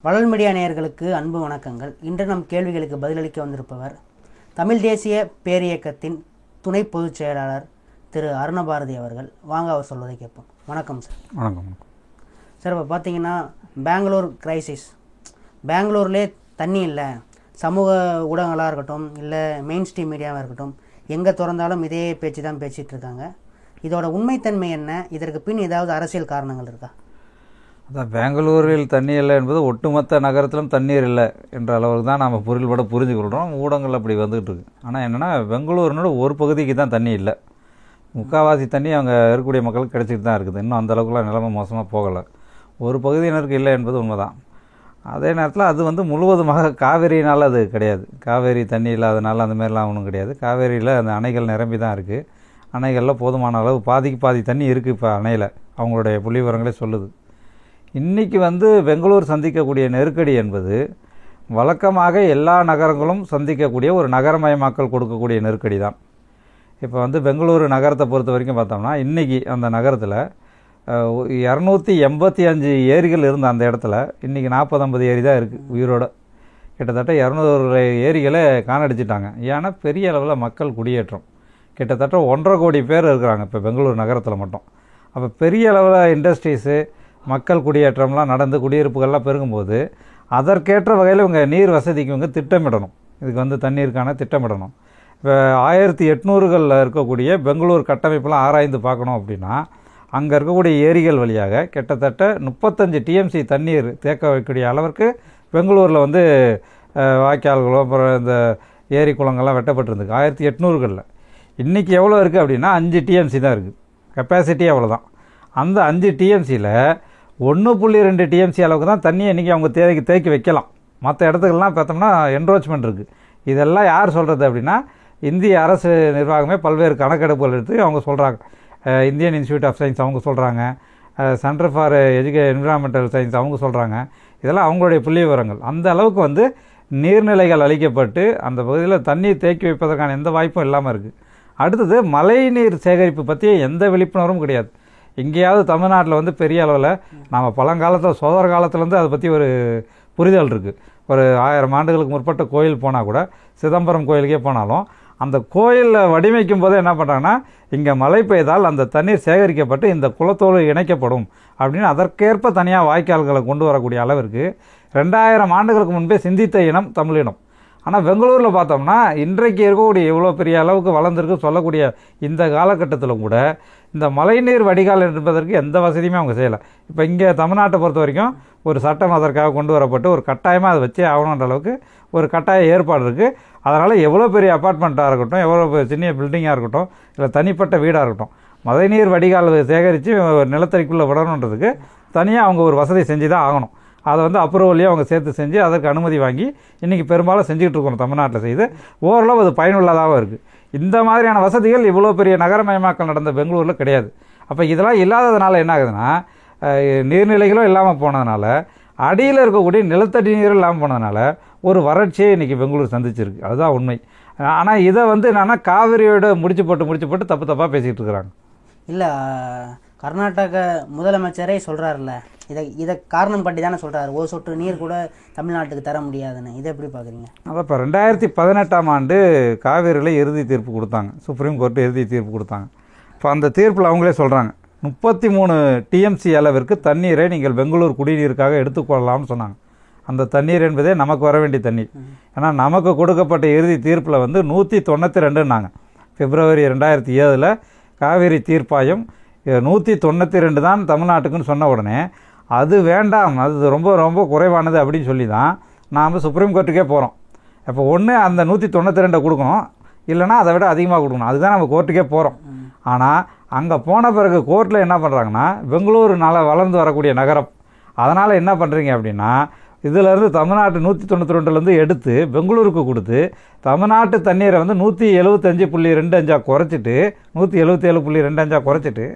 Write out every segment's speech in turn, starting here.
வளல் media நேயர்களுக்கு அன்பு வணக்கங்கள். இன்று நம் கேள்விகளுக்கு பதிலளிக்க வந்திருப்பவர் தமிழ் தேசிய பேரியக்கத்தின் துணை பொதுச் செயலாளர் திரு அருணபாரதி அவர்கள். வாங்க அவர் சொல்வதை கேட்போம். வணக்கம் சார். வணக்கம் சார். இப்போ பார்த்தீங்கன்னா பெங்களூர் கிரைசிஸ், பெங்களூர்லேயே தண்ணி இல்லை, சமூக ஊடகங்களாக இருக்கட்டும் இல்லை மெயின் ஸ்ட்ரீம் மீடியாவாக இருக்கட்டும், எங்கே திறந்தாலும் இதே பேச்சு தான் பேசிகிட்டு இருக்காங்க. இதோட உண்மைத்தன்மை என்ன? இதற்கு பின் ஏதாவது அரசியல் காரணங்கள் இருக்கா? அதான், பெங்களூரில் தண்ணி இல்லை என்பது ஒட்டுமொத்த நகரத்திலும் தண்ணீர் இல்லை என்ற அளவுக்கு தான் நம்ம பொருள்பட புரிஞ்சுக்கொள்கிறோம். ஊடகங்கள் அப்படி வந்துகிட்டு இருக்கு. ஆனால் என்னென்னா, பெங்களூரினோட ஒரு பகுதிக்கு தான் தண்ணி இல்லை, முக்கால்வாசி தண்ணி அவங்க இருக்கக்கூடிய மக்களுக்கு கிடைச்சிட்டு தான் இருக்குது. இன்னும் அந்த அளவுக்குலாம் நிலைமை மோசமாக போகலை. ஒரு பகுதியினருக்கு இல்லை என்பது உண்மைதான். அதே நேரத்தில் அது முழுவதுமாக காவேரினால் அது கிடையாது. காவேரி தண்ணி இல்லாதனால அந்த மாதிரிலாம் ஒன்றும் கிடையாது. காவேரியில் அந்த அணைகள் நிரம்பி தான் இருக்குது. அணைகளில் போதுமான அளவு பாதிக்கு பாதி தண்ணி இருக்குது. இப்போ அணையில் அவங்களுடைய புள்ளி விவரங்களே சொல்லுது. இன்றைக்கி பெங்களூர் சந்திக்கக்கூடிய நெருக்கடி என்பது வழக்கமாக எல்லா நகரங்களும் சந்திக்கக்கூடிய ஒரு நகரமயமாக்கல் கொடுக்கக்கூடிய நெருக்கடி தான். இப்போ பெங்களூரு நகரத்தை பொறுத்த வரைக்கும் பார்த்தோம்னா, இன்றைக்கி அந்த நகரத்தில் 285 ஏரிகள் இருந்த அந்த இடத்துல இன்றைக்கி 40-50 ஏரி தான் இருக்குது உயிரோட. கிட்டத்தட்ட 200 ஏரிகளை காணடிச்சிட்டாங்க. ஏன்னா பெரிய அளவில் மக்கள் குடியேற்றம், கிட்டத்தட்ட 1.5 கோடி பேர் இருக்கிறாங்க இப்போ பெங்களூர் நகரத்தில் மட்டும். அப்போ பெரிய அளவில் இண்டஸ்ட்ரீஸு, மக்கள் குடியேற்றம்லாம் நடந்து குடியிருப்புகள்லாம் பெருகும்போது அதற்கேற்ற வகையில் இவங்க நீர் வசதிக்கு இவங்க திட்டமிடணும். இதுக்கு தண்ணீருக்கான திட்டமிடணும். இப்போ 1800களில் இருக்கக்கூடிய பெங்களூர் கட்டமைப்பெல்லாம் ஆராய்ந்து பார்க்கணும் அப்படின்னா, அங்கே இருக்கக்கூடிய ஏரிகள் வழியாக கிட்டத்தட்ட 35 டிஎம்சி தண்ணீர் தேக்க வைக்கக்கூடிய அளவிற்கு பெங்களூரில் வாய்க்கால்களோ அப்புறம் இந்த ஏரி குளங்கள்லாம் வெட்டப்பட்டிருந்துக்கு 1800களில். இன்றைக்கி எவ்வளோ இருக்குது அப்படின்னா 5 டிஎம்சி தான் இருக்குது. கெப்பாசிட்டி அவ்வளோதான். அந்த 5 டிஎம்சியில் 1.2 டிஎம்சி அளவுக்கு தான் தண்ணியை இன்றைக்கி அவங்க தேக்கி வைக்கலாம். மற்ற இடத்துக்கெல்லாம் பார்த்தோம்னா என்ரோச்மெண்ட் இருக்குது. இதெல்லாம் யார் சொல்கிறது அப்படின்னா, இந்திய அரசு நிர்வாகமே பல்வேறு கணக்கெடுப்புகள் எடுத்து அவங்க சொல்கிறாங்க. இந்தியன் இன்ஸ்டியூட் ஆஃப் சயின்ஸ் அவங்க சொல்கிறாங்க, சென்டர் ஃபார் என்விரான்மெண்டல் சயின்ஸ் அவங்க சொல்கிறாங்க. இதெல்லாம் அவங்களுடைய புள்ளி விவரங்கள். அந்த அளவுக்கு நீர்நிலைகள் அளிக்கப்பட்டு அந்த பகுதியில் தண்ணீர் தேக்கி வைப்பதற்கான எந்த வாய்ப்பும் இல்லாமல் இருக்குது. அடுத்தது, மழைநீர் சேகரிப்பு பற்றி எந்த விழிப்புணர்வும் கிடையாது. எங்கேயாவது தமிழ்நாட்டில் பெரிய அளவில் நாம் பழங்காலத்தில் சோதர காலத்துலேருந்து அதை பற்றி ஒரு புரிதல் இருக்குது. ஒரு 1000 ஆண்டுகளுக்கு முற்பட்ட கோயில் போனால் கூட, சிதம்பரம் கோயிலுக்கே போனாலும் அந்த கோயிலில் வடிவமைக்கும் போதே என்ன பண்ணுறாங்கன்னா, இங்கே மழை பெய்தால் அந்த தண்ணீர் சேகரிக்கப்பட்டு இந்த குளத்தோடு இணைக்கப்படும் அப்படின்னு அதற்கேற்ப தனியாக வாய்க்கால்களை கொண்டு வரக்கூடிய அளவிற்கு 2000 ஆண்டுகளுக்கு முன்பே சிந்தித்த இனம் தமிழினம். ஆனால் பெங்களூரில் பார்த்தோம்னா, இன்றைக்கு இருக்கக்கூடிய இவ்வளோ பெரிய அளவுக்கு வளர்ந்துருக்கு சொல்லக்கூடிய இந்த காலகட்டத்தில் கூட இந்த மழைநீர் வடிகால் என்பதற்கு எந்த வசதியுமே அவங்க செய்யலை. இப்போ இங்கே தமிழ்நாட்டை பொறுத்த வரைக்கும் ஒரு சட்டம் அதற்காக கொண்டு வரப்பட்டு ஒரு கட்டாயமாக அதை வச்சே ஆகணுன்ற அளவுக்கு ஒரு கட்டாய ஏற்பாடு இருக்குது. அதனால் எவ்வளோ பெரிய அப்பார்ட்மெண்ட்டாக இருக்கட்டும், எவ்வளோ சின்ன பில்டிங்காக இருக்கட்டும், இல்லை தனிப்பட்ட வீடாக இருக்கட்டும், மழைநீர் வடிகால் சேகரித்து நிலத்தடிக்குள்ளே விடணுன்றதுக்கு தனியாக அவங்க ஒரு வசதி செஞ்சு தான் ஆகணும். அதை அப்ரூவல்லையும் அவங்க சேர்த்து செஞ்சு அதற்கு அனுமதி வாங்கி இன்றைக்கி பெரும்பாலும் செஞ்சுக்கிட்டு இருக்கணும். தமிழ்நாட்டில் செய்து ஓரளவு அது பயனுள்ளதாகவும் இருக்குது. இந்த மாதிரியான வசதிகள் இவ்வளோ பெரிய நகரமயமாக்கல் நடந்த பெங்களூரில் கிடையாது. அப்போ இதெல்லாம் இல்லாததுனால என்ன ஆகுதுன்னா, நீர்நிலைகளும் இல்லாமல் போனதுனால, அடியில் இருக்கக்கூடிய நிலத்தடி நீரும் இல்லாமல் போனதுனால ஒரு வறட்சியை இன்றைக்கி பெங்களூர் சந்திச்சிருக்கு. அதுதான் உண்மை. ஆனால் இதை என்னன்னா காவிரியோட முடிச்சு போட்டு தப்பாக பேசிக்கிட்டு இருக்கிறாங்க. இல்லை, கர்நாடக முதலமைச்சரே சொல்கிறாருல்ல, இதை காரணம் பற்றி தானே சொல்கிறாரு, ஒரு சொட்டு நீர் கூட தமிழ்நாட்டுக்கு தர முடியாதுன்னு. இதை எப்படி பார்க்குறீங்க? அதான், இப்போ 2018ஆம் ஆண்டு காவேரியில் இறுதி தீர்ப்பு கொடுத்தாங்க. சுப்ரீம் கோர்ட்டு இறுதி தீர்ப்பு கொடுத்தாங்க. இப்போ அந்த தீர்ப்பில் அவங்களே சொல்கிறாங்க, 33 டிஎம்சி அளவிற்கு தண்ணீரை நீங்கள் பெங்களூர் குடிநீருக்காக எடுத்துக்கொள்ளலாம்னு சொன்னாங்க. அந்த தண்ணீர் என்பதே நமக்கு வர வேண்டிய தண்ணீர். ஏன்னா நமக்கு கொடுக்கப்பட்ட இறுதி தீர்ப்பில் 192ன்னாங்க. பிப்ரவரி 2007 காவேரி தீர்ப்பாயம் 192 தான் தமிழ்நாட்டுக்குன்னு சொன்ன உடனே அது வேண்டாம், அது ரொம்ப ரொம்ப குறைவானது அப்படின்னு சொல்லி தான் நாம் சுப்ரீம் கோர்ட்டுக்கே போகிறோம். இப்போ ஒன்று அந்த 192 கொடுக்கணும், இல்லைனா அதை விட அதிகமாக கொடுக்கணும். அதுதான் நம்ம கோர்ட்டுக்கே போகிறோம். ஆனால் அங்கே போன பிறகு கோர்ட்டில் என்ன பண்ணுறாங்கன்னா, பெங்களூரு வளர்ந்து வரக்கூடிய நகரம், அதனால் என்ன பண்ணுறீங்க அப்படின்னா, இதிலேருந்து தமிழ்நாட்டு 192லேருந்து எடுத்து பெங்களூருக்கு கொடுத்து தமிழ்நாட்டு தண்ணீரை 175.25 குறைச்சிட்டு 177.25 குறைச்சிட்டு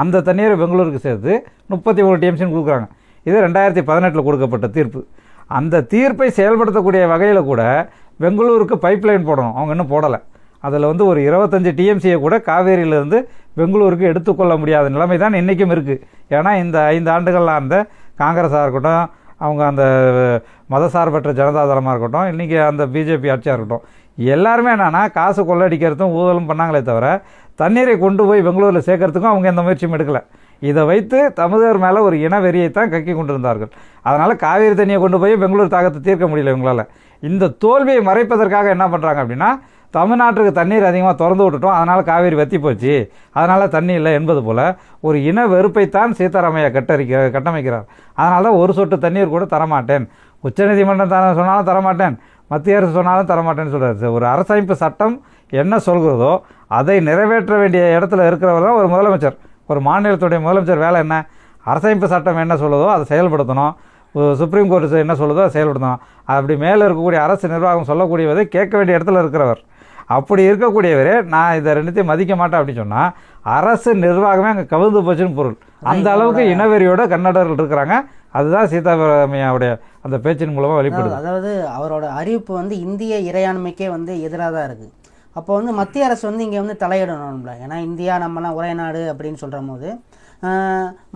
அந்த தண்ணீரை பெங்களூருக்கு சேர்த்து 33 டிஎம்சின்னு கொடுக்குறாங்க. இது 2018 கொடுக்கப்பட்ட தீர்ப்பு. அந்த தீர்ப்பை செயல்படுத்தக்கூடிய வகையில் கூட பெங்களூருக்கு பைப் லைன் போடணும், அவங்க இன்னும் போடலை. அதில் ஒரு 25 டிஎம்சியை கூட காவேரியிலிருந்து பெங்களூருக்கு எடுத்துக்கொள்ள முடியாத நிலைமை தான் இன்றைக்கும் இருக்குது. ஏன்னா இந்த 5 ஆண்டுகளாக இருந்த காங்கிரஸாக இருக்கட்டும், அவங்க அந்த மதசார்பற்ற ஜனதாதளமாக இருக்கட்டும், இன்றைக்கி அந்த பிஜேபி ஆட்சியாக இருக்கட்டும், எல்லாருமே என்னென்னா காசு கொள்ளடிக்கிறதும் ஊழலும் பண்ணாங்களே தவிர தண்ணீரை கொண்டு போய் பெங்களூரில் சேர்க்கறதுக்கும் அவங்க எந்த முயற்சியும் எடுக்கலை. இதை வைத்து தமிழர் மேலே ஒரு இன வெறியைத்தான் கக்கி கொண்டிருந்தார்கள். அதனால் காவேரி தண்ணியை கொண்டு போய் பெங்களூர் தாக்கத்தை தீர்க்க முடியல இவங்களால். இந்த தோல்வியை மறைப்பதற்காக என்ன பண்ணுறாங்க அப்படின்னா, தமிழ்நாட்டுக்கு தண்ணீர் அதிகமாக திறந்து விட்டுட்டோம், அதனால் காவேரி வற்றி போச்சு, அதனால் தண்ணி இல்லை என்பது போல் ஒரு இன வெறுப்பைத்தான் சீதாராமையா கட்டமைக்கிறார். அதனால தான் ஒரு சொட்டு தண்ணீர் கூட தரமாட்டேன், உச்சநீதிமன்றம் சொன்னாலும் தரமாட்டேன், மத்திய அரசு சொன்னாலும் தரமாட்டேன்னு சொல்கிறார். ஒரு அரசமைப்பு சட்டம் என்ன சொல்கிறதோ அதை நிறைவேற்ற வேண்டிய இடத்துல இருக்கிறவர் தான் ஒரு முதலமைச்சர். ஒரு மாநிலத்துடைய முதலமைச்சர் வேலை என்ன? அரசமைப்பு சட்டம் என்ன சொல்லுதோ அதை செயல்படுத்தணும், சுப்ரீம் கோர்ட்டு என்ன சொல்லுதோ அதை செயல்படுத்தணும். அப்படி மேலே இருக்கக்கூடிய அரசு நிர்வாகம் சொல்லக்கூடியதை கேட்க வேண்டிய இடத்துல இருக்கிறவர். அப்படி இருக்கக்கூடியவரே நான் இதை ரெண்டுத்தையும் மதிக்க மாட்டேன் அப்படின்னு சொன்னால் அரசு நிர்வாகமே அங்கே கவிழ்ந்து போச்சுன்னு பொருள். அந்த அளவுக்கு இனவெறியோட கன்னடர்கள் இருக்கிறாங்க. அதுதான் சீதாராமையாவுடைய அந்த பேச்சின் மூலமாக வெளிப்படுது. அதாவது அவரோட அறிவிப்பு வந்து இந்திய இறையாண்மைக்கே வந்து எதிராக தான் இருக்குது. அப்போ வந்து மத்திய அரசு வந்து இங்கே வந்து தலையிடணும்ல. ஏன்னா இந்தியா நம்மலாம் ஒரே நாடு அப்படின்னு சொல்கிற போது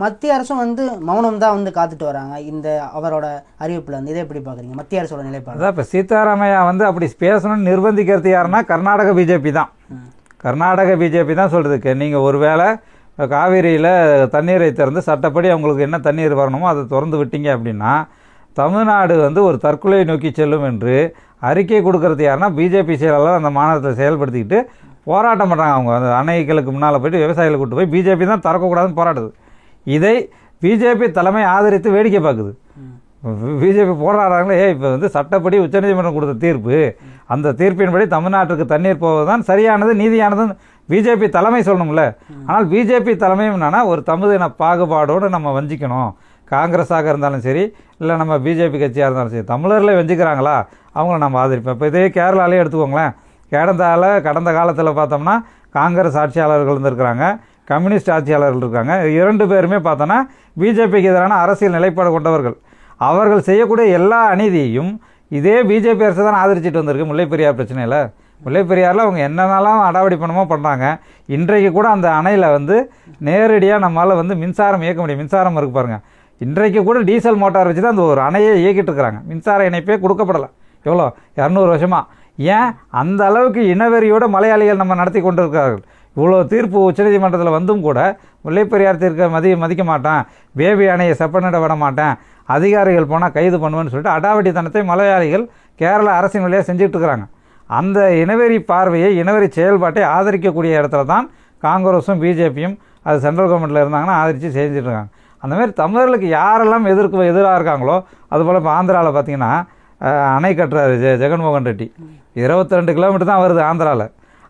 மத்திய அரசும் வந்து மௌனம் தான் வந்து காத்துட்டு வராங்க இந்த அவரோட அறிவிப்பில் வந்து. இதை எப்படி பார்க்குறீங்க மத்திய அரசோட நிலைப்பாடு? அதான் இப்போ சீதாராமையா வந்து அப்படி பேசணும்னு நிர்பந்திக்கிறது யாருன்னா கர்நாடக பிஜேபி தான். கர்நாடக பிஜேபி தான் சொல்கிறதுக்கு நீங்கள் ஒருவேளை காவிரியில் தண்ணீரை திறந்து சட்டப்படி அவங்களுக்கு என்ன தண்ணீர் வரணுமோ அதை திறந்து விட்டீங்க அப்படின்னா தமிழ்நாடு வந்து ஒரு தற்கொலை நோக்கி செல்லும் என்று அறிக்கை கொடுக்கறது யாருன்னா பிஜேபி செயலாளர் அந்த மாநிலத்தை செயல்படுத்திக்கிட்டு போராட்டம் பண்ணுறாங்க. அவங்க அந்த அணைகளுக்கு முன்னால் போய்ட்டு விவசாயிகளை கூட்டு போய் பிஜேபி தான் திறக்கக்கூடாதுன்னு போராடுது. இதை பிஜேபி தலைமை ஆதரித்து வேடிக்கை பார்க்குது. பிஜேபி போராடுறாங்களே, இப்போ வந்து சட்டப்படி உச்சநீதிமன்றம் கொடுத்த தீர்ப்பு, அந்த தீர்ப்பின்படி தமிழ்நாட்டுக்கு தண்ணீர் போவதுதான் சரியானது நீதியானதுன்னு பிஜேபி தலைமை சொல்லணும்ல. ஆனால் பிஜேபி தலைமையும் என்னன்னா ஒரு தமிழின பாகுபாடோடு நம்ம வஞ்சிக்கணும். காங்கிரஸாக இருந்தாலும் சரி, இல்லை நம்ம பிஜேபி கட்சியாக இருந்தாலும் சரி, தமிழர்களை வஞ்சிக்கிறாங்களா அவங்கள நம்ம ஆதரிப்போம். இப்போ இதே கேரளாலே எடுத்துக்கோங்களேன். கடந்த காலத்தில் பார்த்தோம்னா காங்கிரஸ் ஆட்சியாளர்கள் இருந்திருக்கிறாங்க, கம்யூனிஸ்ட் ஆட்சியாளர்கள் இருக்காங்க. இரண்டு பேருமே பார்த்தோன்னா பிஜேபிக்கு எதிரான அரசியல் நிலைப்பாடு கொண்டவர்கள். அவர்கள் செய்யக்கூடிய எல்லா அநீதியையும் இதே பிஜேபி அரசு தான் ஆதரிச்சிட்டு வந்திருக்கு. முல்லைப்பெரியார் பிரச்சனையில் முல்லைப்பெரியாரில் அவங்க என்னென்னலாம் அடாவடி பண்ணமோ பண்ணுறாங்க. இன்றைக்கு கூட அந்த அணையில் வந்து நேரடியாக நம்மளால் வந்து மின்சாரம் இயக்க முடியும். மின்சாரம் இருக்கு பாருங்கள். இன்றைக்கு கூட டீசல் மோட்டார் வச்சு தான் அந்த ஒரு அணையை இயக்கிட்டு இருக்கிறாங்க. மின்சார இணைப்பே கொடுக்கப்படலை. எவ்வளோ 200 வருஷமாக. ஏன் அந்த அளவுக்கு இனவெறியோடு மலையாளிகள் நம்ம நடத்தி கொண்டு இருக்கிறார்கள். இவ்வளோ தீர்ப்பு உச்சநீதிமன்றத்தில் வந்தும் கூட முல்லைப்பெரியார் தீர்க்க மதிக்க மாட்டேன், பேபி அணையை செப்பனிட விட மாட்டேன், அதிகாரிகள் போனால் கைது பண்ணுவேன்னு சொல்லிட்டு அடாவடித்தனத்தை மலையாளிகள் கேரள அரசின் வழியாக செஞ்சுட்டு இருக்கிறாங்க. அந்த இனவெறி பார்வையை, இனவெறி செயல்பாட்டை ஆதரிக்கக்கூடிய இடத்துல தான் காங்கிரஸும் பிஜேபியும் அது சென்ட்ரல் கவர்மெண்ட்டில் இருந்தாங்கன்னா ஆதரித்து செஞ்சுட்டு இருக்காங்க. அந்தமாதிரி தமிழர்களுக்கு யாரெல்லாம் எதிராக இருக்காங்களோ, அதுபோல் இப்போ ஆந்திராவில் பார்த்தீங்கன்னா அணை கட்டுறாரு ஜெகன்மோகன் ரெட்டி. 22 கிலோமீட்டர் தான் வருது ஆந்திராவில்.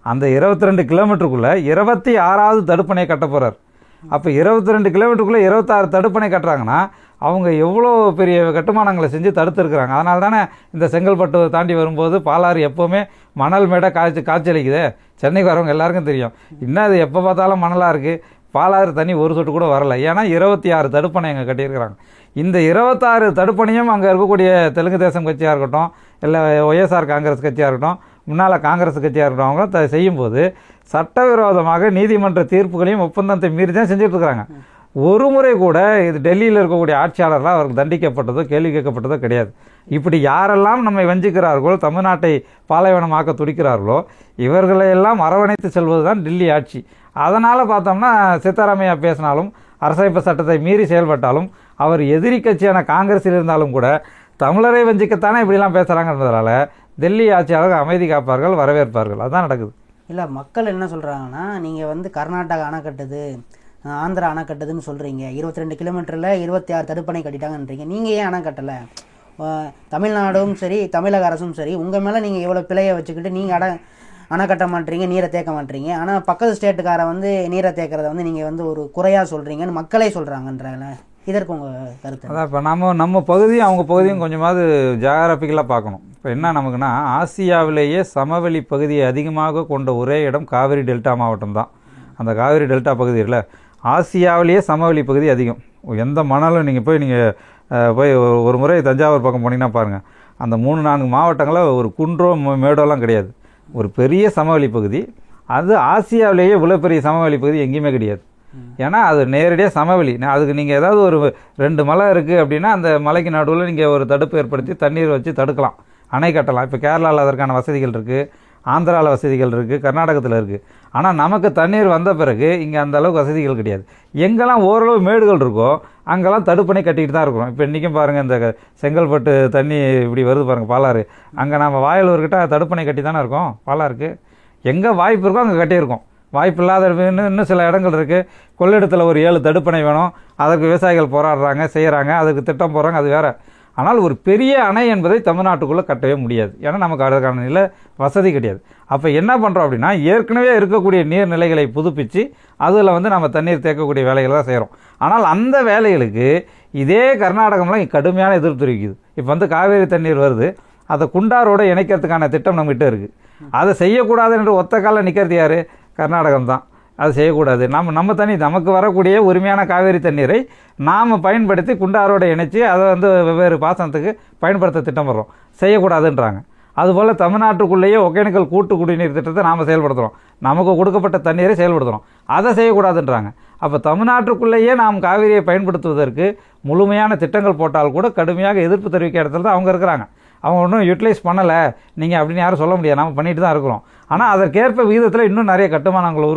அந்த 22 கிலோமீட்டருக்குள்ளே 26வது தடுப்பணை கட்ட போகிறார். அப்போ 22 கிலோமீட்டருக்குள்ளே 26 தடுப்பணை கட்டுறாங்கன்னா அவங்க எவ்வளோ பெரிய கட்டுமானங்களை செஞ்சு தடுத்துருக்குறாங்க. அதனால தானே இந்த செங்கல்பட்டு தாண்டி வரும்போது பாலாறு எப்போவுமே மணல் மேடை காய்ச்சலிக்குது. சென்னைக்கு வரவங்க எல்லாருக்கும் தெரியும். இன்னும் அது எப்போ பார்த்தாலும் மணலாக இருக்குது. பாலாறு தண்ணி ஒரு சொட்டு கூட வரலை. ஏன்னா 26 தடுப்பணை அங்கே கட்டியிருக்கிறாங்க. இந்த 26 தடுப்பணையும் அங்கே இருக்கக்கூடிய தெலுங்கு தேசம் கட்சியாக இருக்கட்டும், இல்லை ஒய்எஸ்ஆர் காங்கிரஸ் கட்சியாக இருக்கட்டும், முன்னால் காங்கிரஸ் கட்சியாக இருக்கட்டும், அவங்க செய்யும்போது சட்டவிரோதமாக நீதிமன்ற தீர்ப்புகளையும் ஒப்பந்தத்தை மீறி தான் செஞ்சுட்ருக்குறாங்க. ஒரு முறை கூட இது டெல்லியில் இருக்கக்கூடிய ஆட்சியாளர்களாக அவருக்கு தண்டிக்கப்பட்டதோ கேள்வி கேட்கப்பட்டதோ கிடையாது. இப்படி யாரெல்லாம் நம்மை வஞ்சிக்கிறார்களோ, தமிழ்நாட்டை பாலைவனமாக்க துடிக்கிறார்களோ, இவர்களையெல்லாம் அரவணைத்து செல்வது தான் டெல்லி ஆட்சி. அதனால் பார்த்தோம்னா சீதாராமையா பேசினாலும், அரசமைப்பு சட்டத்தை மீறி செயல்பட்டாலும், அவர் எதிரி கட்சியான காங்கிரஸில் இருந்தாலும் கூட தமிழரை வஞ்சிக்கத்தானே இப்படிலாம் பேசுகிறாங்கன்றதால டெல்லி ஆட்சியாளர்கள் அமைதி காப்பார்கள், வரவேற்பார்கள். அதுதான் நடக்குது. இல்லை, மக்கள் என்ன சொல்கிறாங்கன்னா, நீங்கள் வந்து கர்நாடகா அணை கட்டுது, ஆந்திரா அணை கட்டுதுன்னு சொல்கிறீங்க, 22 கிலோமீட்டரில் 26 தடுப்பணை கட்டிட்டாங்கன்றீங்க, நீங்கள் ஏன் அணை கட்டலை? தமிழ்நாடும் சரி, தமிழக அரசும் சரி, உங்கள் மேலே நீங்கள் எவ்வளோ பிழையை வச்சுக்கிட்டு நீங்கள் அணை கட்ட மாட்டீங்க, நீரை தேக்க மாட்டீங்க. ஆனால் பக்கத்து ஸ்டேட்டுக்காரை வந்து நீரை தேக்கிறத வந்து நீங்கள் வந்து ஒரு குறையாக சொல்கிறீங்கன்னு மக்களே சொல்கிறாங்கன்றாங்களே, இதற்கு உங்கள் கருத்து? அதான் இப்போ நம்ம பகுதியும் அவங்க பகுதியும் கொஞ்சமாவது ஜியாகிரபிக்கலாக பார்க்கணும். இப்போ என்ன நமக்குன்னா, ஆசியாவிலேயே சமவெளி பகுதியை அதிகமாக கொண்ட ஒரே இடம் காவிரி டெல்டா மாவட்டம் தான். அந்த காவிரி டெல்டா பகுதியில் ஆசியாவிலேயே சமவெளி பகுதி அதிகம். எந்த மணலும் நீங்கள் போய் ஒரு முறை தஞ்சாவூர் பக்கம் போனீங்கன்னா பாருங்கள், அந்த 3-4 மாவட்டங்களில் ஒரு குன்றோ மேடோலாம் கிடையாது. ஒரு பெரிய சமவெளி பகுதி. அது ஆசியாவிலேயே இவ்வளோ பெரிய சமவெளி பகுதி எங்கேயுமே கிடையாது. ஏன்னா அது நேரடியாக சமவெளி. அதுக்கு நீங்கள் ஏதாவது ஒரு 2 மலை இருக்குது அப்படின்னா அந்த மலைக்கு நடுவில் நீங்கள் ஒரு தடுப்பு ஏற்படுத்தி தண்ணீர் வச்சு தடுக்கலாம், அணை கட்டலாம். இப்போ கேரளாவில் அதற்கான வசதிகள் இருக்குது, ஆந்திராவில் வசதிகள் இருக்குது, கர்நாடகத்தில் இருக்குது. ஆனால் நமக்கு தண்ணீர் வந்த பிறகு இங்கே அந்த அளவுக்கு வசதிகள் கிடையாது. எங்கெல்லாம் ஓரளவு மேடுகள் இருக்கோ அங்கெல்லாம் தடுப்பணை கட்டிக்கிட்டு தான் இருக்கிறோம். இப்போ இன்றைக்கும் பாருங்கள், இந்த செங்கல்பட்டு தண்ணி இப்படி வருது பாருங்கள், பாலாறு. அங்கே நம்ம வாயிலூர்கிட்ட தடுப்பணை கட்டி தானே இருக்கோம். பாலாருக்கு எங்கே வாய்ப்பு இருக்கோ அங்கே கட்டியிருக்கோம். வாய்ப்பு இல்லாத இன்னும் சில இடங்கள் இருக்குது. கொள்ளிடத்தில் ஒரு 7 தடுப்பணை வேணும், அதற்கு விவசாயிகள் போராடுறாங்க, செய்கிறாங்க, அதுக்கு திட்டம் போடுறாங்க, அது வேறு. ஆனால் ஒரு பெரிய அணை என்பதை தமிழ்நாட்டுக்குள்ளே கட்டவே முடியாது. ஏன்னா நமக்கு அதற்கான நில வசதி கிடையாது. அப்போ என்ன பண்ணுறோம் அப்படின்னா, ஏற்கனவே இருக்கக்கூடிய நீர்நிலைகளை புதுப்பித்து அதில் நம்ம தண்ணீர் தேக்கக்கூடிய வேலைகளை தான் செய்கிறோம். ஆனால் அந்த வேலைகளுக்கு இதே கர்நாடகம்லாம் கடுமையான எதிர்ப்பு தெரிவிக்குது. இப்போ காவேரி தண்ணீர் வருது, அதை குண்டாரோடு இணைக்கிறதுக்கான திட்டம் நம்மகிட்ட இருக்குது. அதை செய்யக்கூடாது என்று ஒத்த காலில் நிற்கிறது யார்? கர்நாடகம் தான். அது செய்யக்கூடாது. நம்ம தண்ணி, நமக்கு வரக்கூடிய உரிமையான காவேரி தண்ணீரை நாம் பயன்படுத்தி குண்டாரோடு இணைச்சி அதை வெவ்வேறு பாசனத்துக்கு பயன்படுத்த திட்டம் வர்றோம், செய்யக்கூடாதுன்றாங்க. அதுபோல் தமிழ்நாட்டுக்குள்ளேயே ஒகேனக்கல் கூட்டு குடிநீர் திட்டத்தை நாம் செயல்படுத்துகிறோம், நமக்கு கொடுக்கப்பட்ட தண்ணீரை செயல்படுத்துகிறோம், அதை செய்யக்கூடாதுன்றாங்க. அப்போ தமிழ்நாட்டுக்குள்ளேயே நாம் காவிரியை பயன்படுத்துவதற்கு முழுமையான திட்டங்கள் போட்டால் கூட கடுமையாக எதிர்ப்பு தெரிவிக்கிற இடத்துல தான் அவங்க இருக்கிறாங்க. அவங்க ஒன்றும் யூட்டிலைஸ் பண்ணலை நீங்கள் அப்படின்னு யாரும் சொல்ல முடியாது. நம்ம பண்ணிட்டு தான் இருக்கிறோம். ஆனால் அதற்கேற்ப விகிதத்தில் இன்னும் நிறைய கட்டுமானங்களை